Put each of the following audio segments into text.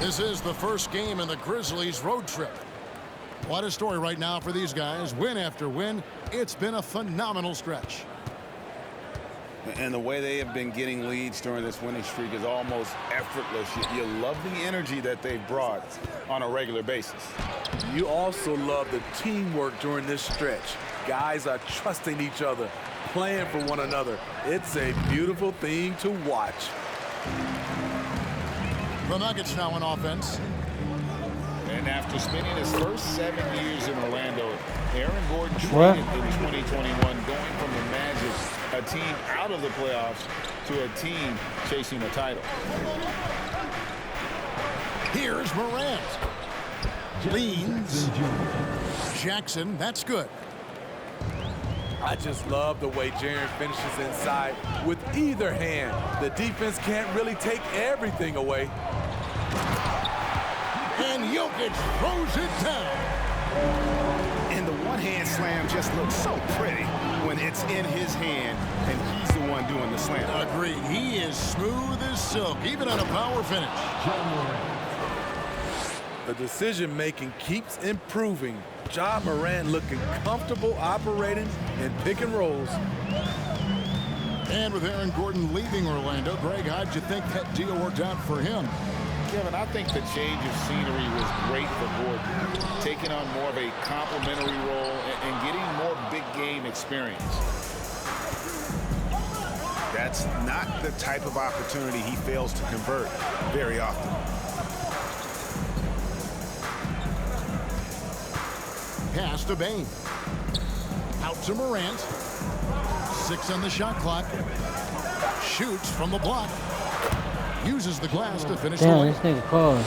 This is the first game in the Grizzlies' road trip. What a story right now for these guys. Win after win. It's been a phenomenal stretch. And the way they have been getting leads during this winning streak is almost effortless. You love the energy that they've brought on a regular basis. You also love the teamwork during this stretch. Guys are trusting each other, playing for one another. It's a beautiful thing to watch. The Nuggets now in offense. And after spending his first 7 years in Orlando, Aaron Gordon traded in 2021, going from the Magic, a team out of the playoffs, to a team chasing a title. Here's Morant. Leans. Jackson, that's good. I just love the way Jaren finishes inside with either hand. The defense can't really take everything away. And Jokic throws it down. And the one-hand slam just looks so pretty when it's in his hand and he's the one doing the slam. Agreed. He is smooth as silk, even on a power finish. The decision-making keeps improving. Ja Morant looking comfortable operating in pick and rolls. And with Aaron Gordon leaving Orlando, Greg, how'd you think that deal worked out for him? Kevin, I think the change of scenery was great for Gordon, taking on more of a complimentary role and getting more big game experience. That's not the type of opportunity he fails to convert very often. Pass to Bane. Out to Morant. 6 on the shot clock. Shoots from the block. Uses the glass to finish the Damn, layup. this nigga cold.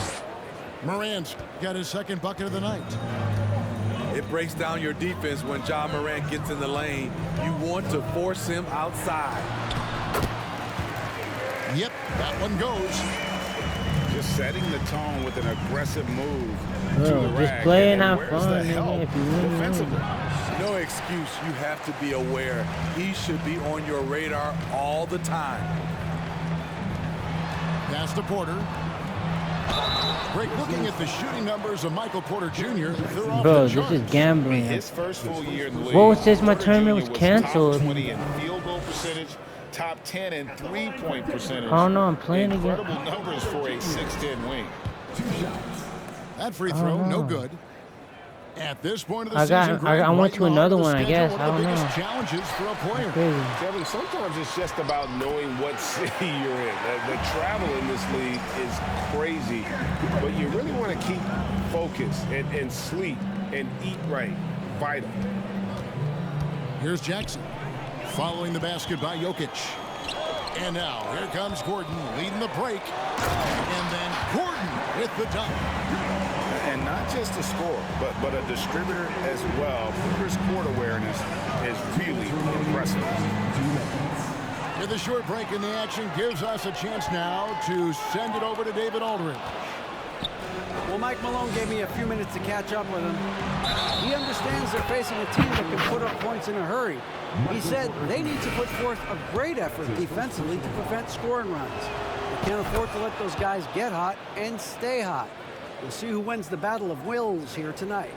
Morant's got his second bucket of the night. It breaks down your defense when Ja Morant gets in the lane. You want to force him outside. Yep, that one goes. Just setting the tone with an aggressive move to Bro, the just rack. play and And have where's fun, the nigga, help if you win, defensively? No excuse. You have to be aware. He should be on your radar all the time. Pass to Porter. Great looking at the shooting numbers of Michael Porter Jr. They're off Bro, the this charts. is gambling. His first full year in the league. What was this? My Porter tournament Jr. was canceled. Top 20 in field goal percentage, top 10 in three-point percentage. Oh no, I'm playing again. Incredible numbers for a 6'10" wing. That free throw, no good. At this point of the I got- season, Greg, I went right to along another the one, I schedule, guess. One I of the don't biggest know. challenges for a player. Crazy. Kevin, sometimes it's just about knowing what city you're in. The travel in this league is crazy, but you really want to keep focused and sleep and eat right. Vital. Here's Jackson. Following the basket by Jokic. And now, here comes Gordon leading the break. And then Gordon with the dunk. And not just a scorer, but a distributor as well. Porter's court awareness is really impressive. With a short break in the action, gives us a chance now to send it over to David Aldridge. Well, Mike Malone gave me a few minutes to catch up with him. He understands they're facing a team that can put up points in a hurry. He said they need to put forth a great effort defensively to prevent scoring runs. They can't afford to let those guys get hot and stay hot. We'll see who wins the battle of wills here tonight.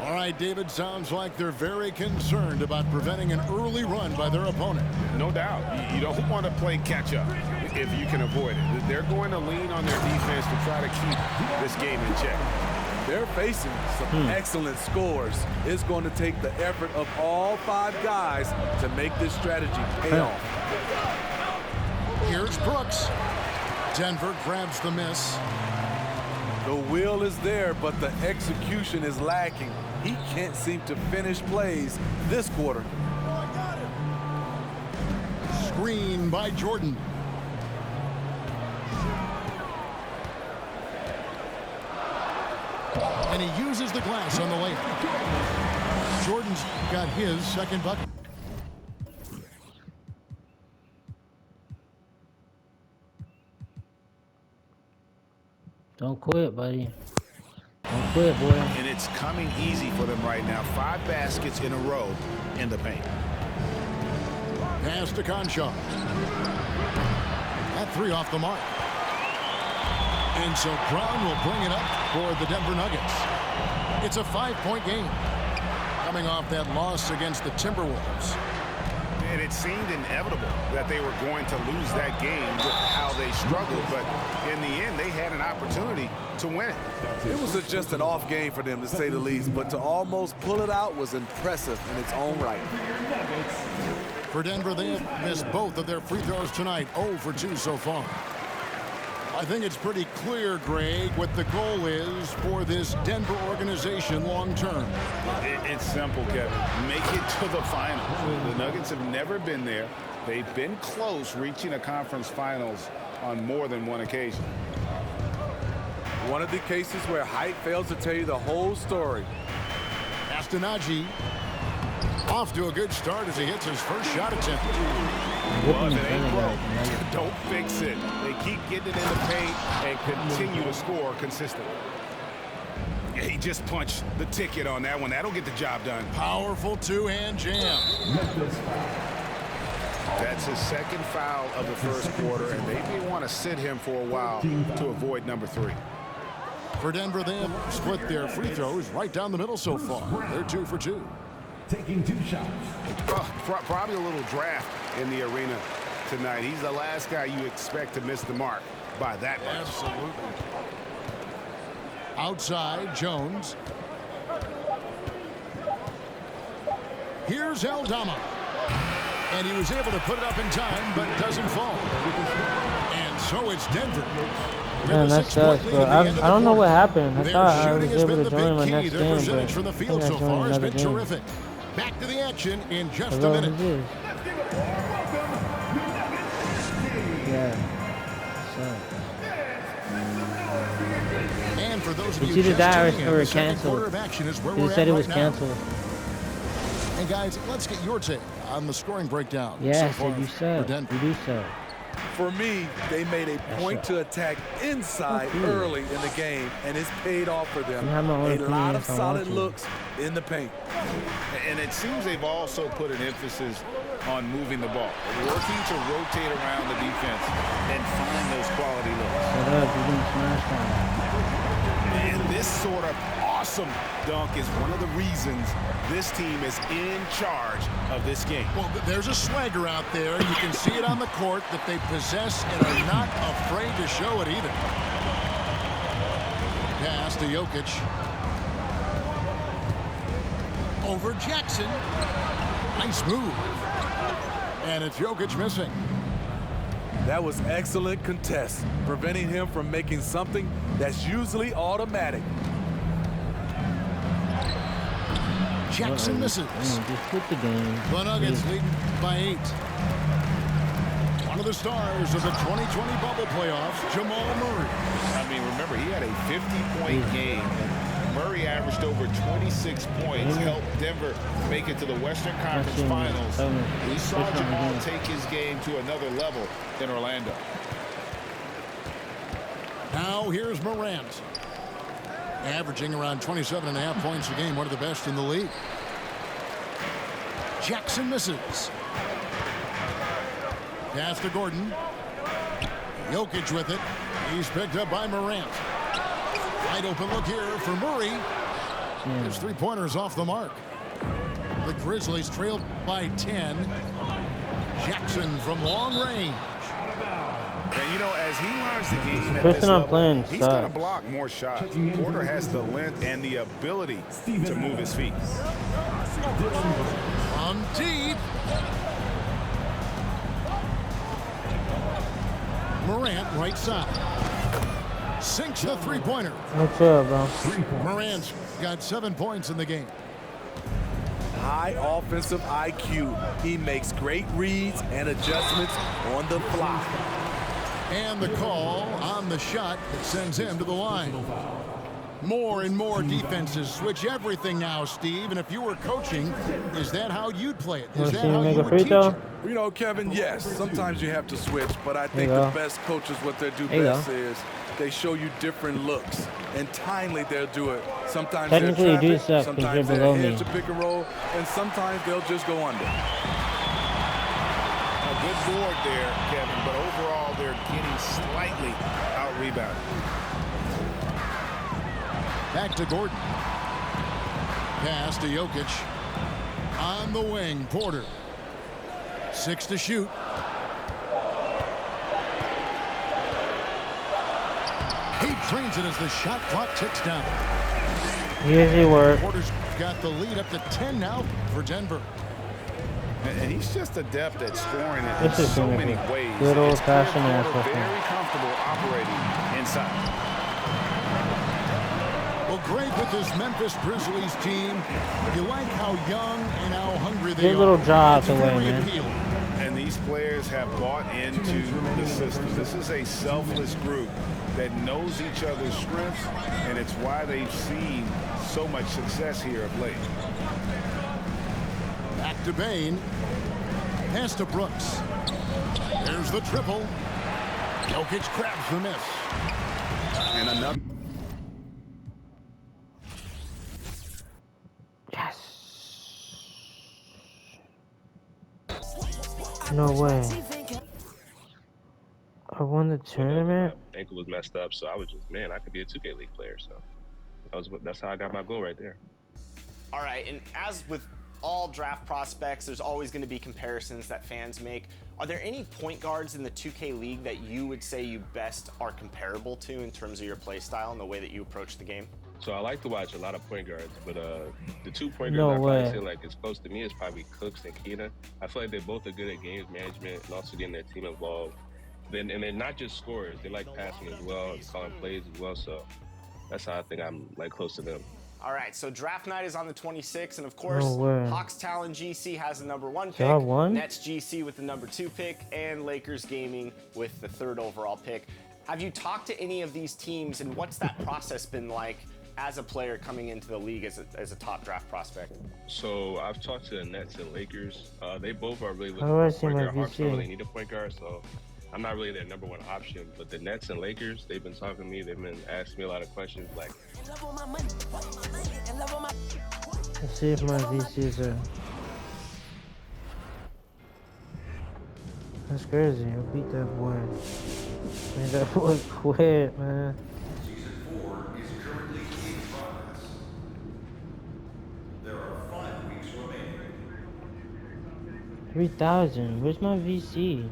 All right, David, sounds like they're very concerned about preventing an early run by their opponent. No doubt. You don't want to play catch-up if you can avoid it. They're going to lean on their defense to try to keep this game in check. They're facing some excellent scores. It's going to take the effort of all 5 guys to make this strategy pay off. Here's Brooks. Denver grabs the miss. The will is there, but the execution is lacking. He can't seem to finish plays this quarter. Screen by Jordan. And he uses the glass on the layup. Jordan's got his second bucket. Don't quit, buddy. Don't quit, boy. And it's coming easy for them right now. 5 baskets in a row in the paint. Pass to Conchar. That 3 off the mark. And so Brown will bring it up for the Denver Nuggets. It's a 5-point game, coming off that loss against the Timberwolves. And it seemed inevitable that they were going to lose that game with how they struggled. But in the end, they had an opportunity to win it. It was just an off game for them, to say the least. But to almost pull it out was impressive in its own right. For Denver, they have missed both of their free throws tonight, 0 for 2 so far. I think it's pretty clear, Greg, what the goal is for this Denver organization long term. It's simple, Kevin. Make it to the finals. The Nuggets have never been there. They've been close reaching a conference finals on more than one occasion. One of the cases where height fails to tell you the whole story. Astonagi off to a good start as he hits his first shot attempt. Well, if it ain't broke, don't fix it. They keep getting it in the paint and continue to score consistently. Yeah, he just punched the ticket on that one. That'll get the job done. Powerful two-hand jam. That's his second foul of the first quarter, and they may want to sit him for a while to avoid number 3. For Denver, they have split their free throws right down the middle so far. They're 2 for 2. Taking 2 shots. Probably a little draft in the arena tonight. He's the last guy you expect to miss the mark by that much. Absolutely. Outside, Jones. Here's Aldama. And he was able to put it up in time, but it doesn't fall. And so it's Denver. Man, that sucks, bro. I don't know what happened. I thought I was able to join my next game, but percentage from the field so far has been terrific. Back to the action in just a minute. Yeah. And for those of It's you either that just tuning or in, the second canceled. quarter of action is where They we're said at it was right now. canceled. And guys, let's get your take on the scoring breakdown. Yeah, so far so you for said. Denver. You do so. For me, they made a point to attack inside early in the game, and it's paid off for them. A lot of solid looks in the paint. And it seems they've also put an emphasis on moving the ball, working to rotate around the defense and find those quality looks. Shut up, you're getting smashed on. And this sort of awesome dunk is one of the reasons this team is in charge of this game. Well, there's a swagger out there. You can see it on the court that they possess and are not afraid to show it either. Pass to Jokic. Over Jackson. Nice move. And it's Jokic missing. That was excellent contest, preventing him from making something that's usually automatic. Jackson misses. Just quit the game. The Nuggets lead by 8. One of the stars of the 2020 bubble playoffs, Jamal Murray. I mean, remember, he had a 50-point game. Murray averaged over 26 points, helped Denver make it to the Western Conference Finals. We saw Jamal take his game to another level in Orlando. Now here's Morant. Averaging around 27.5 points a game, one of the best in the league. Jackson misses. Pass to Gordon. Jokic with it. He's picked up by Morant. Wide open look here for Murray. His three-pointer is off the mark. The Grizzlies trailed by 10. Jackson from long range. And, you know, as he learns the game at Person this I'm level, playing he's going to sucks. block more shots. Porter has the length and the ability to move his feet. On deep. Morant, right side. Sinks the three-pointer. What's up, bro? Morant's got 7 points in the game. High offensive IQ. He makes great reads and adjustments on the fly. And the call on the shot that sends him to the line. More and more defenses switch everything now, Steve. And if you were coaching, is that how you'd play it? Is that how you would teach it? You know, Kevin, yes, sometimes you have to switch, but I think the best coaches, what they do best is they show you different looks, and timely they'll do it. Sometimes they're traffic, sometimes they're head to pick and roll, and sometimes they'll just go under. A good board there, Kevin, but overall they're getting slightly out-rebounded. Back to Gordon. Pass to Jokic. On the wing, Porter. 6 to shoot. He trains it as the shot clock ticks down. Easy work. Porter's got the lead up to 10 now for Denver. And he's just adept at scoring in This is so gonna many be ways. good old It's clear fashioned Porter ass very whooping. comfortable operating inside. Well, Greg, with this Memphis Grizzlies team, you like how young and how hungry they Good are. little jaw out It's the way, very man. appealing. And these players have bought into the system. This is a selfless group that knows each other's strengths, and it's why they've seen so much success here of late. Back to Bain. Pass to Brooks. There's the triple. Jokic grabs the miss. And another. Yes. No way. I won the tournament? My ankle was messed up, so I was just, man, I could be a 2K League player. So that's how I got my goal right there. All right, and as with all draft prospects, there's always going to be comparisons that fans make. Are there any point guards in the 2K League that you would say you best are comparable to in terms of your play style and the way that you approach the game? So I like to watch a lot of point guards, but the 2 point guards No I probably way. say like is close to me is probably Cooks and Keena. I feel like they both are good at games management and also getting their team involved. And they're not just scorers; they like passing as well, and calling plays as well. So that's how I think I'm like close to them. All right, so draft night is on the 26th, and of course, No way. Hawks Talon GC has the #1 pick, Y'all won? Nets GC with the #2 pick, and Lakers Gaming with the 3rd overall pick. Have you talked to any of these teams, and what's that process been like as a player coming into the league as a top draft prospect? So I've talked to the Nets and Lakers. They both are really looking How do I for a see point my guard. Hawks VC? don't really need a point guard, so I'm not really their #1 option. But the Nets and Lakers, they've been talking to me. They've been asking me a lot of questions like, Let's see if my VCs are. That's crazy. I beat that boy. Man, that boy quit, man. Season 4 is currently in progress. There are 5 weeks remaining. 3,000. Where's my VC?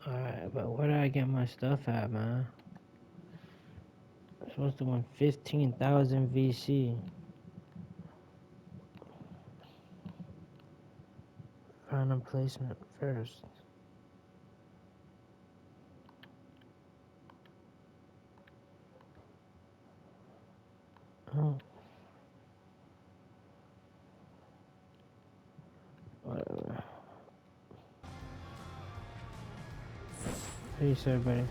Alright, but where did I get my stuff at, man? I'm supposed to win 15,000 VC. Random placement first. Oh. Whatever. Peace, everybody.